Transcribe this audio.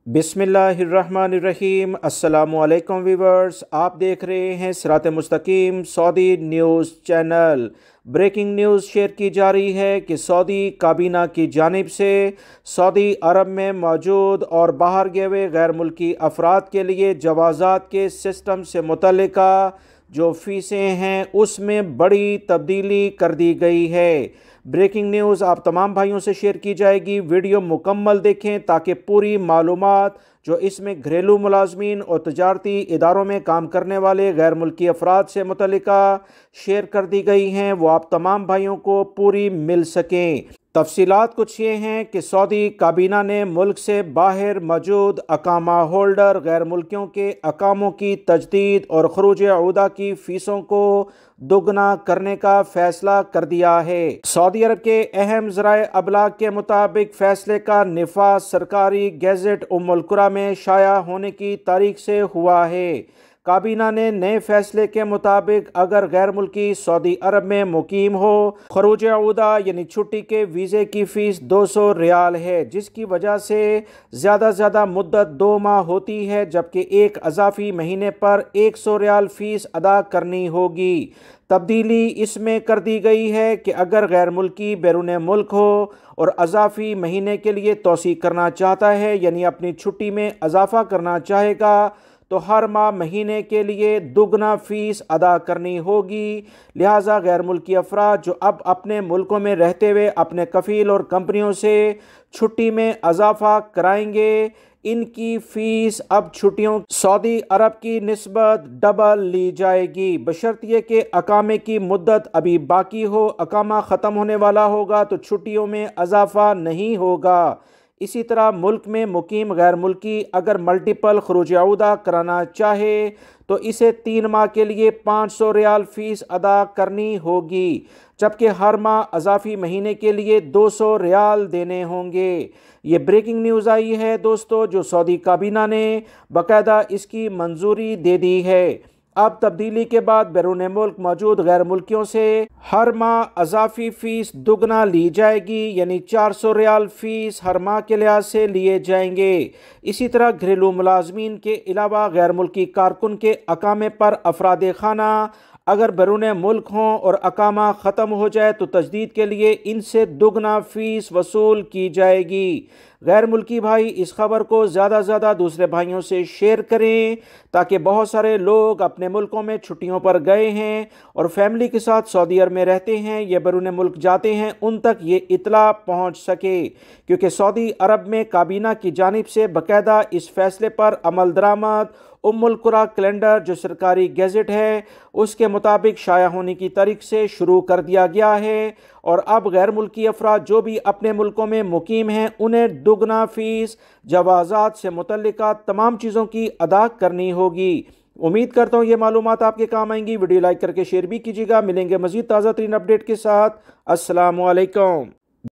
बिस्मिल्लाहिर्रहमानिर्रहीम। अस्सलामुअलैकुम वीवर्स, आप देख रहे हैं Sirat Mustaqeem Saudi news channel. Breaking news share की जा रही है कि सऊदी काबीना की जानिब से सऊदी अरब में मौजूद और बाहर गए हुए गैर मुल्की अफराद के लिए जवाज़ात के सिस्टम से मुतल्लिका जो फ़ीसें हैं उसमें बड़ी तब्दीली कर दी गई है। ब्रेकिंग न्यूज़ आप तमाम भाइयों से शेयर की जाएगी। वीडियो मुकम्मल देखें ताकि पूरी मालूमात जो इसमें घरेलू मुलाजमीन और तजारती इदारों में काम करने वाले गैर मुल्की अफराद से मुतल्लिका शेयर कर दी गई हैं वो आप तमाम भाइयों को पूरी मिल सकें। तफसीलात कुछ ये हैं कि सऊदी काबीना ने मुल्क से बाहर मौजूद अकामा होल्डर गैर मुल्कियों के अकामों की तजदीद और खरूज अहूदा की फ़ीसों को दोगुना करने का फ़ैसला कर दिया है। सऊदी अरब के अहम ज़राए अबलाग के मुताबिक फ़ैसले का निफाज सरकारी गैजेट उम्मुल कुरा में शाया होने की तारीख से हुआ है। काबीना ने नए फैसले के मुताबिक अगर गैर मुल्की सऊदी अरब में मुकीम हो, खरूज अहूदा यानी छुट्टी के वीज़े की फ़ीस 200 रियाल है, जिसकी वजह से ज़्यादा मुद्दत 2 माह होती है, जबकि एक अजाफी महीने पर 100 रियाल फ़ीस अदा करनी होगी। तब्दीली इसमें कर दी गई है कि अगर गैर मुल्की बैरून मुल्क हो और अजाफी महीने के लिए तोसी करना चाहता है यानी अपनी छुट्टी में इजाफ़ा करना चाहेगा तो हर माह महीने के लिए दुगना फ़ीस अदा करनी होगी। लिहाजा गैर मुल्की अफराद जो अब अपने मुल्कों में रहते हुए अपने कफ़ील और कंपनियों से छुट्टी में इजाफ़ा कराएंगे, इनकी फ़ीस अब छुट्टियों सऊदी अरब की निस्बत डबल ली जाएगी, बशर्ते कि अकामे की मुद्दत अभी बाकी हो। अकामा ख़त्म होने वाला होगा तो छुट्टियों में इजाफ़ा नहीं होगा। इसी तरह मुल्क में मुकीम गैर मुल्की अगर मल्टीपल खरूज अहूदा कराना चाहे तो इसे 3 माह के लिए 500 रियाल फ़ीस अदा करनी होगी, जबकि हर माह अजाफी महीने के लिए 200 रियाल देने होंगे। ये ब्रेकिंग न्यूज़ आई है दोस्तों, जो सऊदी काबीना ने बाकायदा इसकी मंजूरी दे दी है। अब तब्दीली के बाद बैरून मुल्क मौजूद गैर मुल्कियों से हर माह अजाफी फ़ीस दुगना ली जाएगी, यानी 400 रियाल फ़ीस हर माह के लिहाज से लिए जाएंगे। इसी तरह घरेलू मुलाजमीन के अलावा गैर मुल्की कारकुन के अकामे पर अफराद खाना अगर बैरून मुल्क हों और अकामा ख़त्म हो जाए तो तजदीद के लिए इनसे दुगना फ़ीस वसूल की जाएगी। गैर मुल्की भाई इस खबर को ज़्यादा से ज़्यादा दूसरे भाइयों से शेयर करें ताकि बहुत सारे लोग अपने मुल्कों में छुट्टियों पर गए हैं और फैमिली के साथ सऊदी अरब में रहते हैं या बैरून मुल्क जाते हैं, उन तक ये इतला पहुँच सके, क्योंकि सऊदी अरब में काबीना की जानिब से बाकायदा इस फैसले पर अमल दरामद उम्मुल कुरा कैलेंडर जो सरकारी गैजेट है उसके मुताबिक शाया होने की तारीख से शुरू कर दिया गया है। और अब गैर मुल्की अफराद जो भी अपने मुल्कों में मुकीम हैं उन्हें दुगना फ़ीस जवाज़ात से मुतल्लिका तमाम चीज़ों की अदा करनी होगी। उम्मीद करता हूँ ये मालूमात आपके काम आएंगी। वीडियो लाइक करके शेयर भी कीजिएगा। मिलेंगे मज़ीद ताज़ा तरीन अपडेट के साथ। अस्सलामु अलैकुम।